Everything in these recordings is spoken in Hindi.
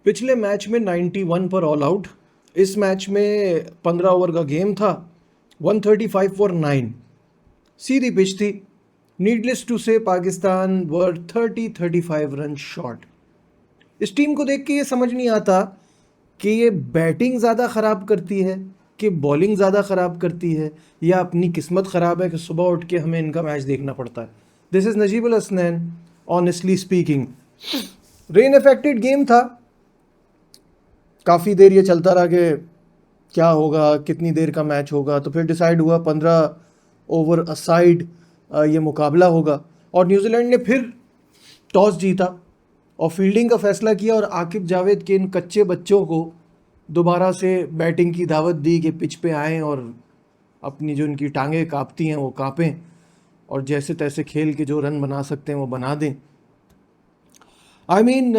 पिछले मैच में 91 पर ऑल आउट। इस मैच में 15 ओवर का गेम था। 135 फॉर 9, सीधी पिच थी। नीडलेस टू से पाकिस्तान वर 30-35 रन शॉर्ट। इस टीम को देख के ये समझ नहीं आता कि ये बैटिंग ज़्यादा ख़राब करती है कि बॉलिंग ज़्यादा ख़राब करती है, या अपनी किस्मत ख़राब है कि सुबह उठ के हमें इनका मैच देखना पड़ता है। This is Najeeb al Hasnain, honestly speaking. Rain affected game था। काफ़ी देर ये चलता रहा कि क्या होगा, कितनी देर का मैच होगा। तो फिर डिसाइड हुआ 15 ओवर असाइड ये मुकाबला होगा, और न्यूजीलैंड ने फिर टॉस जीता और फील्डिंग का फैसला किया, और आकिब जावेद के इन कच्चे बच्चों को दोबारा से बैटिंग की दावत दी कि पिच पे आएँ और अपनी जो इनकी टांगें काँपती हैं वो काँपें, और जैसे तैसे खेल के जो रन बना सकते हैं वो बना दें। आई मीन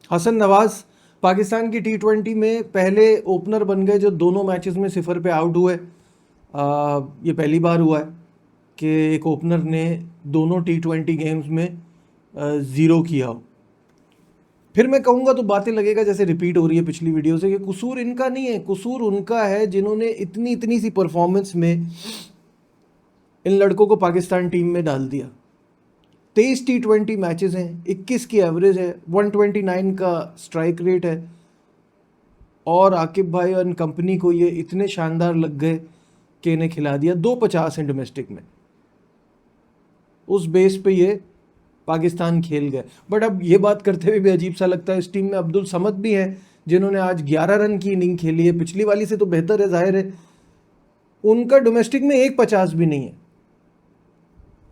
हसन नवाज पाकिस्तान की T20 में पहले ओपनर बन गए जो दोनों मैचेस में 0 पे आउट हुए। ये पहली बार हुआ है कि एक ओपनर ने दोनों T20 गेम्स में 0 किया हो। फिर मैं कहूँगा तो बातें लगेगा जैसे रिपीट हो रही है पिछली वीडियो से, कि कसूर इनका नहीं है, कसूर उनका है जिन्होंने इतनी इतनी सी परफॉर्मेंस में इन लड़कों को पाकिस्तान टीम में डाल दिया। 23 T20 मैचेस हैं, 21 की एवरेज है, 129 का स्ट्राइक रेट है, और आकिब भाई और कंपनी को ये इतने शानदार लग गए कि इन्हें खिला दिया। 250 हैं डोमेस्टिक में। उस बेस पे ये पाकिस्तान खेल गए। बट अब ये बात करते हुए भी अजीब सा लगता है, इस टीम में अब्दुल समद भी हैं जिन्होंने आज 11 रन की इनिंग खेली है। पिछली वाली से तो बेहतर है, जाहिर है। उनका डोमेस्टिक में 150 भी नहीं है।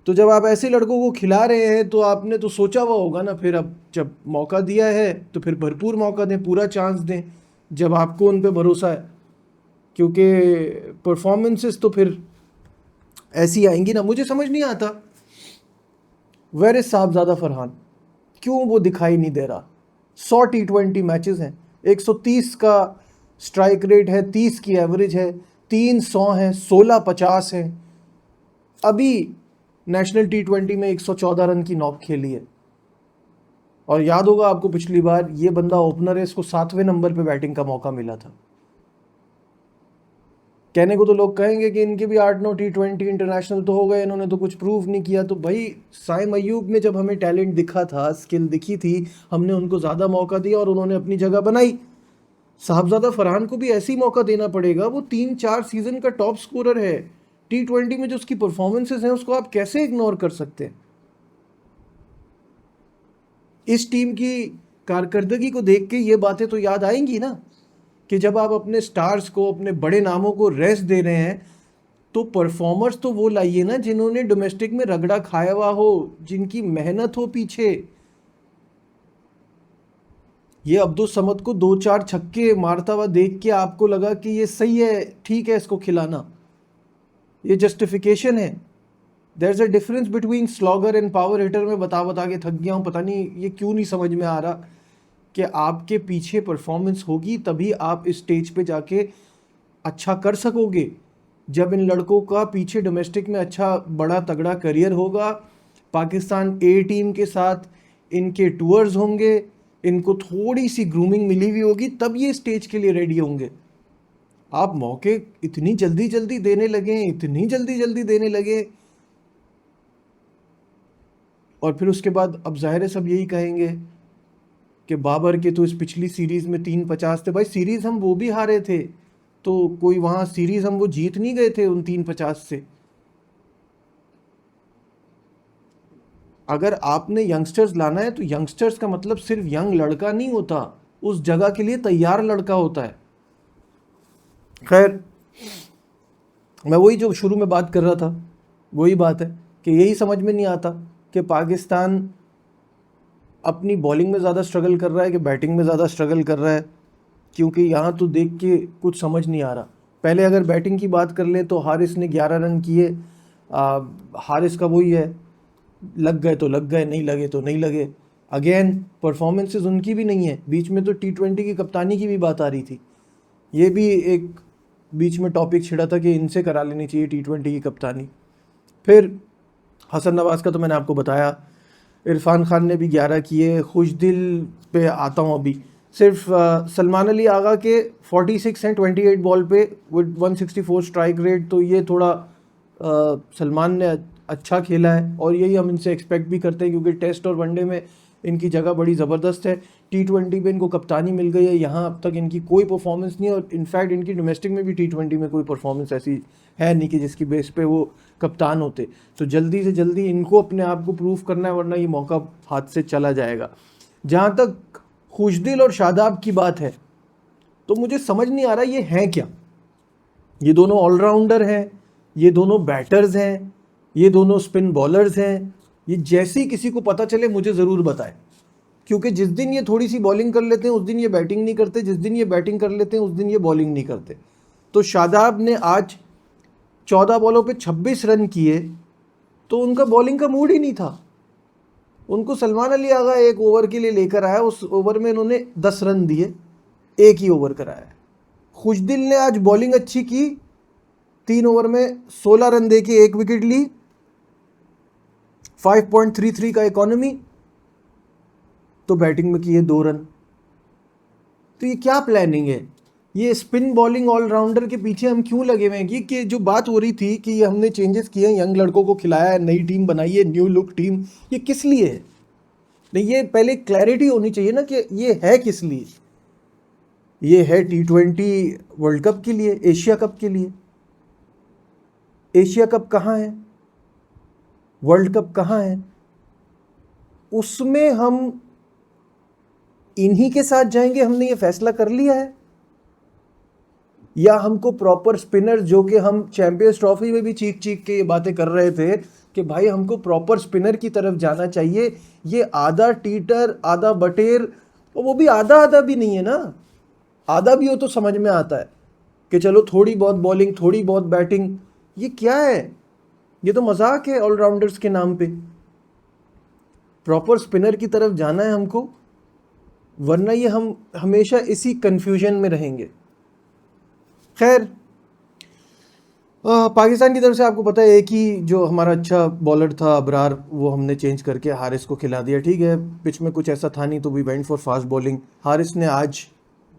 तो जब आप ऐसे लड़कों को खिला रहे हैं तो आपने तो सोचा हुआ होगा ना, फिर अब जब मौका दिया है तो फिर भरपूर मौका दें, पूरा चांस दें, जब आपको उन पे भरोसा है। क्योंकि परफॉर्मेंसेस तो फिर ऐसी आएंगी ना। मुझे समझ नहीं आता वेयर इज साहबजादा फरहान, क्यों वो दिखाई नहीं दे रहा। 100 T20 मैचेस हैं, 130 का स्ट्राइक रेट है, 30 की एवरेज है, 300 हैं, 16 50 हैं। अभी नेशनल T20 में 114 रन की नॉक खेली है। और याद होगा आपको पिछली बार ये बंदा ओपनर है, इसको 7वें नंबर पे बैटिंग का मौका मिला था। कहने को तो लोग कहेंगे कि इनके भी 8-9 T20 इंटरनेशनल तो हो गए, इन्होंने तो कुछ प्रूव नहीं किया। तो भाई साइम अयूब में जब हमें टैलेंट दिखा था, स्किल दिखी थी, हमने उनको ज़्यादा मौका दिया और उन्होंने अपनी जगह बनाई। साहबजादा फरहान को भी ऐसे ही मौका देना पड़ेगा। वो 3-4 सीजन का टॉप स्कोरर है। T20 में जो उसकी परफॉर्मेंसेज हैं उसको आप कैसे इग्नोर कर सकते हैं। इस टीम की कारकर्दगी को देख के ये बातें तो याद आएंगी ना, कि जब आप अपने स्टार्स को, अपने बड़े नामों को रेस्ट दे रहे हैं, तो परफॉर्मर्स तो वो लाइए ना जिन्होंने डोमेस्टिक में रगड़ा खाया हुआ हो, जिनकी मेहनत हो पीछे। ये अब्दुल समद को 2-4 छक्के मारता हुआ देख के आपको लगा कि ये सही है, ठीक है इसको खिलाना, ये जस्टिफिकेशन है। There is a difference between slogger and power hitter. में बता बता के थक गया हूँ, पता नहीं ये क्यों नहीं समझ में आ रहा कि आपके पीछे परफॉर्मेंस होगी तभी आप इस स्टेज पे जाके अच्छा कर सकोगे। जब इन लड़कों का पीछे डोमेस्टिक में अच्छा बड़ा तगड़ा करियर होगा, पाकिस्तान ए टीम के साथ इनके टूर्स होंगे, इनको थोड़ी सी ग्रूमिंग मिली हुई होगी, तब ये स्टेज के लिए रेडी होंगे। आप मौके इतनी जल्दी जल्दी देने लगे, इतनी जल्दी जल्दी देने लगे, और फिर उसके बाद अब जाहिर है सब यही कहेंगे कि बाबर के तो इस पिछली सीरीज़ में 350 थे। भाई सीरीज़ हम वो भी हारे थे, तो कोई वहाँ सीरीज़ हम वो जीत नहीं गए थे उन 350 से। अगर आपने यंगस्टर्स लाना है तो यंगस्टर्स का मतलब सिर्फ यंग लड़का नहीं होता, उस जगह के लिए तैयार लड़का होता है। खैर, मैं वही जो शुरू में बात कर रहा था, वही बात है कि यही समझ में नहीं आता कि पाकिस्तान अपनी बॉलिंग में ज़्यादा स्ट्रगल कर रहा है कि बैटिंग में ज़्यादा स्ट्रगल कर रहा है। क्योंकि यहाँ तो देख के कुछ समझ नहीं आ रहा। पहले अगर बैटिंग की बात कर ले तो हारिस ने 11 रन किए। हारिस का वही है, लग गए तो लग गए, नहीं लगे तो नहीं लगे। अगेन परफॉर्मेंसेस उनकी भी नहीं है। बीच में तो T20 की कप्तानी की भी बात आ रही थी, ये भी एक बीच में टॉपिक छिड़ा था कि इनसे करा लेनी चाहिए T20 की कप्तानी। फिर हसन नवाज का तो मैंने आपको बताया, इरफान खान ने भी 11 किए। खुशदिल पे आता हूँ अभी। सिर्फ सलमान अली आगा के 46 हैं 28 बॉल पे विद 164 स्ट्राइक रेट, तो ये थोड़ा सलमान ने अच्छा खेला है और यही हम इनसे एक्सपेक्ट भी करते हैं क्योंकि टेस्ट और वनडे में इनकी जगह बड़ी ज़बरदस्त है। T20 पे इनको कप्तानी मिल गई है, यहाँ अब तक इनकी कोई परफॉर्मेंस नहीं है और इनफैक्ट इनकी डोमेस्टिक में भी T20 में कोई परफॉर्मेंस ऐसी है नहीं कि जिसकी बेस पे वो कप्तान होते। तो जल्दी से जल्दी इनको अपने आप को प्रूव करना है वरना ये मौका हाथ से चला जाएगा। जहाँ तक खुशदिल और शादाब की बात है तो मुझे समझ नहीं आ रहा ये हैं क्या। ये दोनों ऑलराउंडर हैं, ये दोनों बैटर्स हैं, ये दोनों स्पिन बॉलर्स हैं। ये जैसे किसी को पता चले मुझे ज़रूर बताएं, क्योंकि जिस दिन ये थोड़ी सी बॉलिंग कर लेते हैं उस दिन ये बैटिंग नहीं करते, जिस दिन ये बैटिंग कर लेते हैं उस दिन ये बॉलिंग नहीं करते। तो शादाब ने आज 14 बॉलों पे 26 रन किए तो उनका बॉलिंग का मूड ही नहीं था। उनको सलमान अली आगा एक ओवर के लिए लेकर आया, उस ओवर में इन्होंने 10 रन दिए, एक ही ओवर कराया। खुशदिल ने आज बॉलिंग अच्छी की, 3 ओवर में 16 रन दे के 1 विकेट ली, 5.33 का इकोनॉमी, तो बैटिंग में किए 2 रन। तो ये क्या प्लानिंग है? ये स्पिन बॉलिंग ऑलराउंडर के पीछे हम क्यों लगे हुए हैं? कि जो बात हो रही थी कि ये हमने चेंजेस किए हैं, यंग लड़कों को खिलाया है, नई टीम बनाई है, न्यू लुक टीम, ये किस लिए है? नहीं, ये पहले क्लैरिटी होनी चाहिए ना कि ये है किस लिए। ये है T20 वर्ल्ड कप के लिए, एशिया कप के लिए। एशिया कप कहाँ है? वर्ल्ड कप कहाँ है? उसमें हम इन्हीं के साथ जाएंगे, हमने ये फैसला कर लिया है। या हमको प्रॉपर स्पिनर, जो कि हम चैंपियंस ट्रॉफी में भी चीख चीख के ये बातें कर रहे थे कि भाई हमको प्रॉपर स्पिनर की तरफ जाना चाहिए, ये आधा टीटर आधा बटेर, और वो भी आधा आधा भी नहीं है ना, आधा भी हो तो समझ में आता है कि चलो थोड़ी बहुत बॉलिंग थोड़ी बहुत बैटिंग। ये क्या है? ये तो मजाक है ऑलराउंडर्स के नाम पे। प्रॉपर स्पिनर की तरफ जाना है हमको, वरना ये हम हमेशा इसी कंफ्यूजन में रहेंगे। खैर, पाकिस्तान की तरफ से आपको पता है एक ही जो हमारा अच्छा बॉलर था अबरार, वो हमने चेंज करके हारिस को खिला दिया। ठीक है, पिच में कुछ ऐसा था नहीं तो we went for fast bowling. Haris ने आज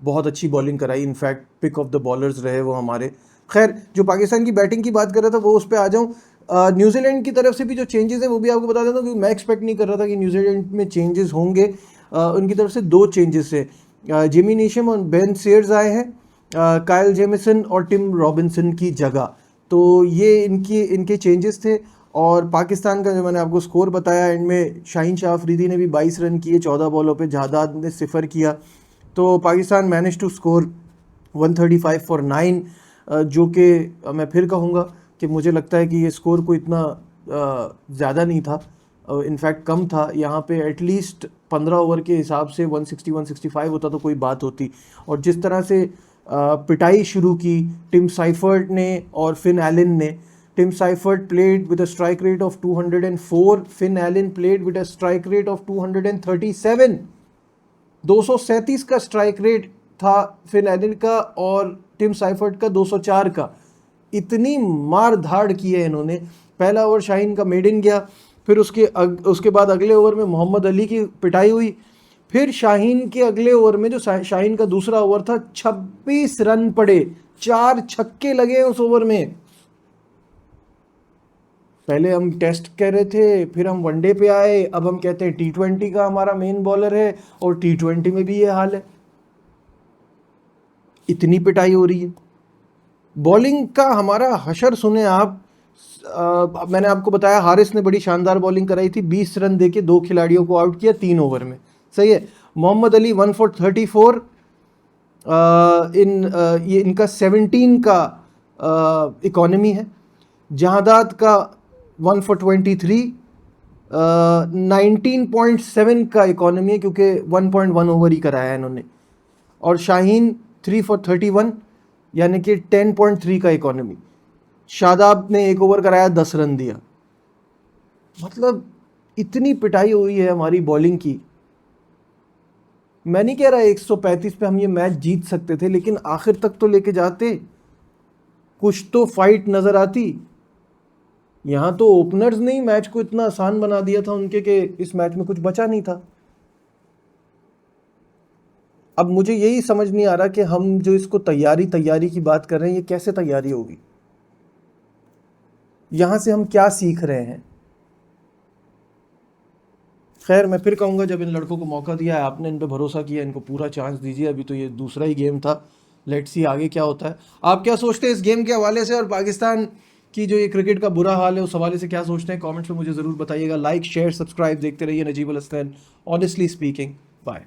बहुत अच्छी बॉलिंग कराई, in fact pick of the bowlers रहे वो हमारे। खैर, जो पाकिस्तान की बैटिंग की बात कर रहा था वो उस पर आ जाऊँ। न्यूजीलैंड की तरफ से भी जो चेंजेस हैं वो भी आपको बता देता हूँ, क्योंकि मैं एक्सपेक्ट नहीं कर रहा था कि न्यूजीलैंड में चेंजेस होंगे। उनकी तरफ से 2 चेंजेस है। जिमी नीशम और बेन सेयर्स आए हैं काइल जेमिसन और टिम रॉबिन्सन की जगह। तो ये इनके चेंजेस थे। और पाकिस्तान का जो मैंने आपको स्कोर बताया, एंड में शाहीन शाह अफरीदी ने भी 22 रन किए 14 बॉलों पे, जादाद ने 0 किया। तो Pakistan manage to score 135 for 9, जो कि मैं फिर कहूँगा कि मुझे लगता है कि ये स्कोर कोई इतना ज़्यादा नहीं था, इनफैक्ट कम था। यहाँ पे एटलीस्ट 15 ओवर के हिसाब से 160-165 होता तो कोई बात होती। और जिस तरह से पिटाई शुरू की टिम साइफर्ट ने और फिन एलन ने, Tim Seifert played with a strike rate of 204, Finn Allen played with a strike rate of 237। 237 का स्ट्राइक रेट था फिन एलन का और टिम साइफर्ट का 204 का। इतनी मार धाड़ की है इन्होंने। पहला ओवर शाहीन का मेडन गया, फिर उसके बाद अगले ओवर में मोहम्मद अली की पिटाई हुई, फिर शाहीन के अगले ओवर में जो शाहीन का दूसरा ओवर था 26 रन पड़े, 4 छक्के लगे उस ओवर में। पहले हम टेस्ट कह रहे थे, फिर हम वनडे पे आए, अब हम कहते हैं T20 का हमारा मेन बॉलर है और T20 में भी ये हाल है। इतनी पिटाई हो रही है। बॉलिंग का हमारा हशर सुने आप। मैंने आपको बताया हारिस ने बड़ी शानदार बॉलिंग कराई थी, 20 रन देके 2 खिलाड़ियों को आउट किया 3 ओवर में, सही है। मोहम्मद अली 1 for 34, ये इनका 17 का इकोनॉमी है। जहादात का 1 for 23, 19.7 का इकोनॉमी है क्योंकि 1.1 ओवर ही कराया है इन्होंने। और शाहीन 3 for 31 यानी कि 10.3 का इकोनॉमी। शादाब ने 1 ओवर कराया 10 रन दिया। मतलब इतनी पिटाई हुई है हमारी बॉलिंग की। मैं नहीं कह रहा 135 पे हम ये मैच जीत सकते थे, लेकिन आखिर तक तो लेके जाते, कुछ तो फाइट नज़र आती। यहाँ तो ओपनर्स ने ही मैच को इतना आसान बना दिया था उनके कि इस मैच में कुछ बचा नहीं था। अब मुझे यही समझ नहीं आ रहा कि हम जो इसको तैयारी की बात कर रहे हैं, ये कैसे तैयारी होगी? यहाँ से हम क्या सीख रहे हैं? खैर, मैं फिर कहूँगा, जब इन लड़कों को मौका दिया है, आपने इन पे भरोसा किया, इनको पूरा चांस दीजिए। अभी तो ये दूसरा ही गेम था, लेट्स सी आगे क्या होता है। आप क्या सोचते हैं इस गेम के हवाले से, और पाकिस्तान की जो ये क्रिकेट का बुरा हाल है उस हवाले से क्या सोचते हैं? कमेंट्स में मुझे ज़रूर बताइएगा। लाइक, शेयर, सब्सक्राइब देखते रहिए Najeeb al Hasnain, honestly speaking. Bye.